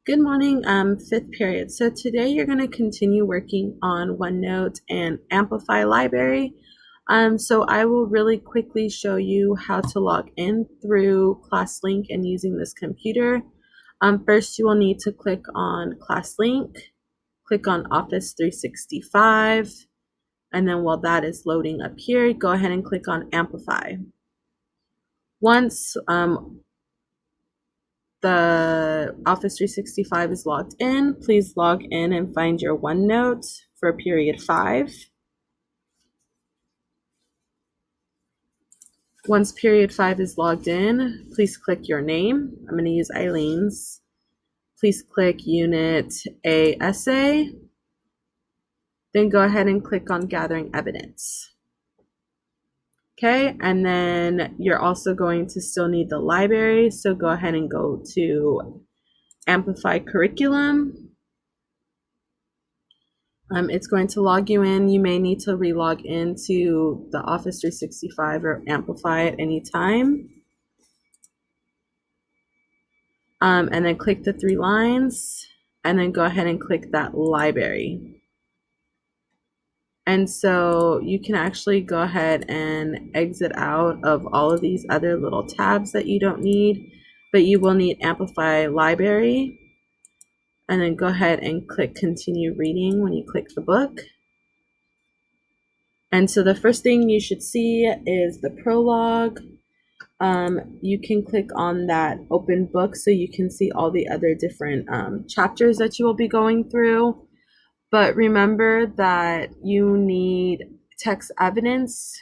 Good morning, fifth period. So today you're going to continue working on OneNote and Amplify Library. So I will really quickly show you how to log in through ClassLink and using this computer. First, you will need to click on ClassLink, click on Office 365, and then while that is loading up here, go ahead and click on Amplify. Once the Office 365 is logged in, please log in and find your OneNote for period 5. Once period 5 is logged in, please click your name. I'm going to use Eileen's. Please click Unit ASA. Then go ahead and click on Gathering Evidence. Okay, and then you're also going to still need the library, so go ahead and go to Amplify Curriculum. It's going to log you in. You may need to re-log into the Office 365 or Amplify at any time. And then click the 3 lines, and then go ahead and click that library. And so you can actually go ahead and exit out of all of these other little tabs that you don't need, but you will need Amplify Library. And then go ahead and click Continue Reading when you click the book. And so the first thing you should see is the prologue. You can click on that open book so you can see all the other different chapters that you will be going through. But remember that you need text evidence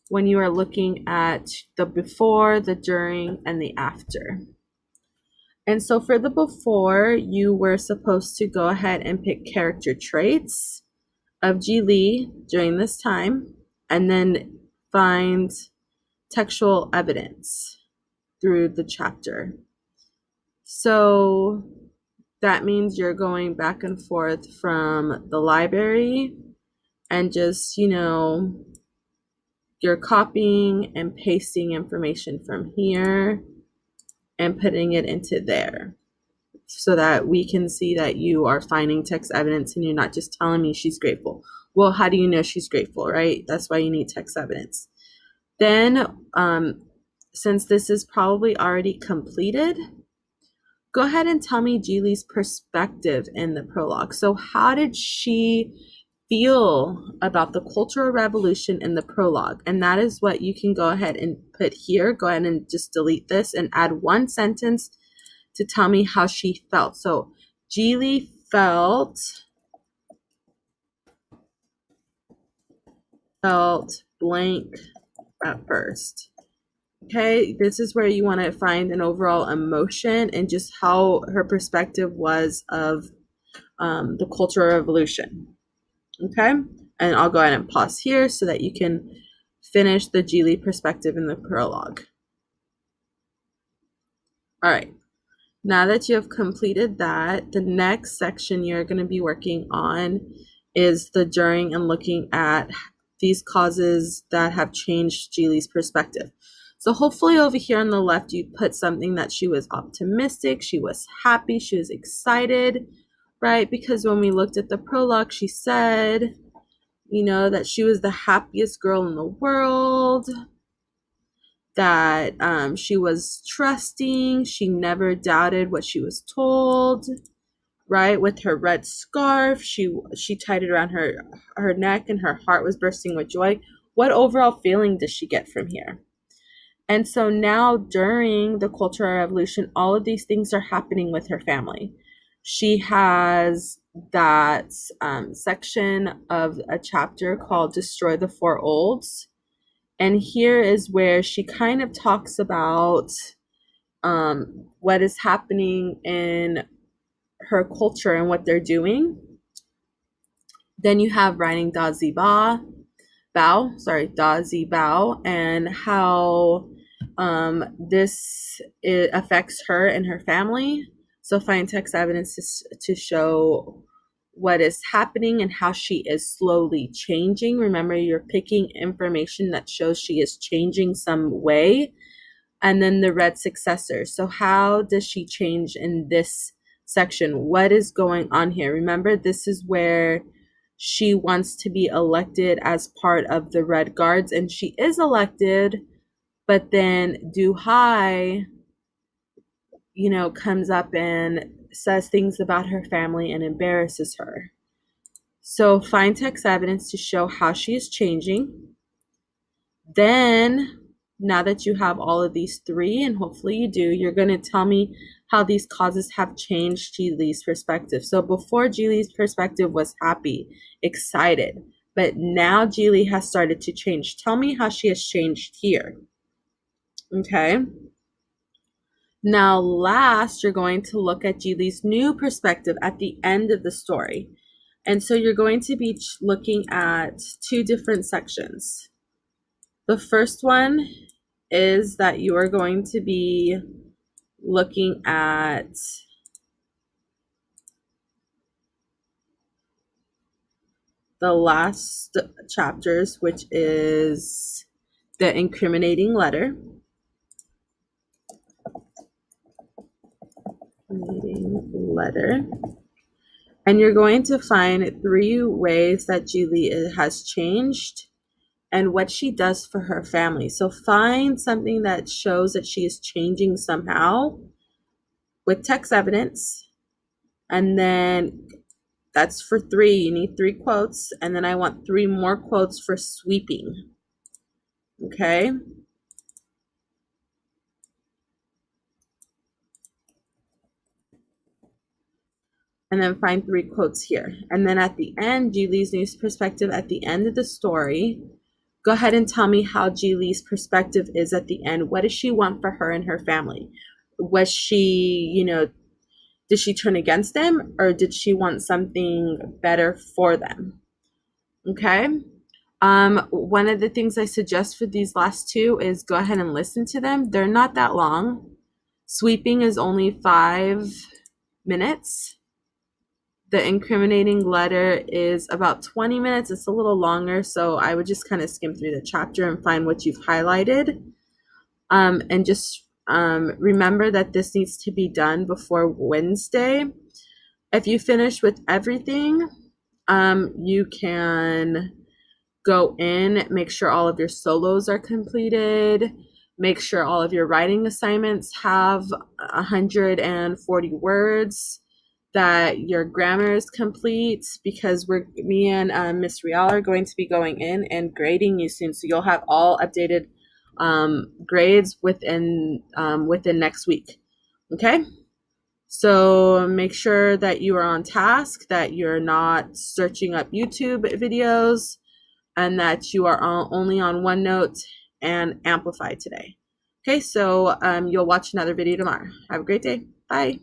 when you are looking at the before, the during, and the after. And so for the before, you were supposed to go ahead and pick character traits of Ji Lee during this time, and then find textual evidence through the chapter. So that means you're going back and forth from the library and just, you're copying and pasting information from here and putting it into there so that we can see that you are finding text evidence and you're not just telling me she's grateful. Well, how do you know she's grateful, right? That's why you need text evidence. Then, since this is probably already completed, go ahead and tell me Ji Lee's perspective in the prologue. So how did she feel about the Cultural Revolution in the prologue? And that is what you can go ahead and put here. Go ahead and just delete this and add one sentence to tell me how she felt. So Ji Lee felt blank at first. Okay, this is where you want to find an overall emotion and just how her perspective was of the Cultural Revolution. Okay, and I'll go ahead and pause here so that you can finish the Ji Lee perspective in the prologue. All right, now that you have completed that, the next section you're going to be working on is the during and looking at these causes that have changed Ji Lee's perspective. So hopefully over here on the left, you put something that she was optimistic, she was happy, she was excited, right? Because when we looked at the prologue, she said, that she was the happiest girl in the world, that she was trusting, she never doubted what she was told, right? With her red scarf, she tied it around her neck and her heart was bursting with joy. What overall feeling does she get from here? And so now during the Cultural Revolution, all of these things are happening with her family. She has that section of a chapter called Destroy the Four Olds. And here is where she kind of talks about what is happening in her culture and what they're doing. Then you have writing Da Zi Bao, and how this affects her and her family. So find text evidence to show what is happening and how she is slowly changing. Remember, you're picking information that shows she is changing some way. And then the red successor. So how does she change in this section. What is going on here? Remember, this is where she wants to be elected as part of the Red Guards, and she is elected, but then Du-Hai, comes up and says things about her family and embarrasses her. So find text evidence to show how she is changing. Then, now that you have all of these three, and hopefully you do, you're going to tell me how these causes have changed Jili's perspective. So before, Jili's perspective was happy, excited, but now Jili has started to change. Tell me how she has changed here. Okay. Now, last, you're going to look at Jili's new perspective at the end of the story. And so you're going to be looking at two different sections. The first one is that you are going to be looking at the last chapters, which is the incriminating letter. And you're going to find 3 ways that Jili has changed and what she does for her family. So find something that shows that she is changing somehow with text evidence. And then that's for 3. You need 3 quotes. And then I want 3 more quotes for sweeping. Okay? And then find 3 quotes here. And then at the end, Jili's new perspective at the end of the story. Go ahead and tell me how Jili's perspective is at the end. What does she want for her and her family? Was she, did she turn against them, or did she want something better for them? Okay. One of the things I suggest for these last 2 is go ahead and listen to them. They're not that long. Sweeping is only 5 minutes. The incriminating letter is about 20 minutes. It's a little longer, so I would just kind of skim through the chapter and find what you've highlighted. And just remember that this needs to be done before Wednesday. If you finish with everything, you can go in, make sure all of your solos are completed, make sure all of your writing assignments have 140 words, that your grammar is complete, because me and Miss Rial are going to be going in and grading you soon, so you'll have all updated grades within next week. Okay, so make sure that you are on task, that you're not searching up YouTube videos, and that you are only on OneNote and Amplify today. Okay, so you'll watch another video tomorrow. Have a great day. Bye.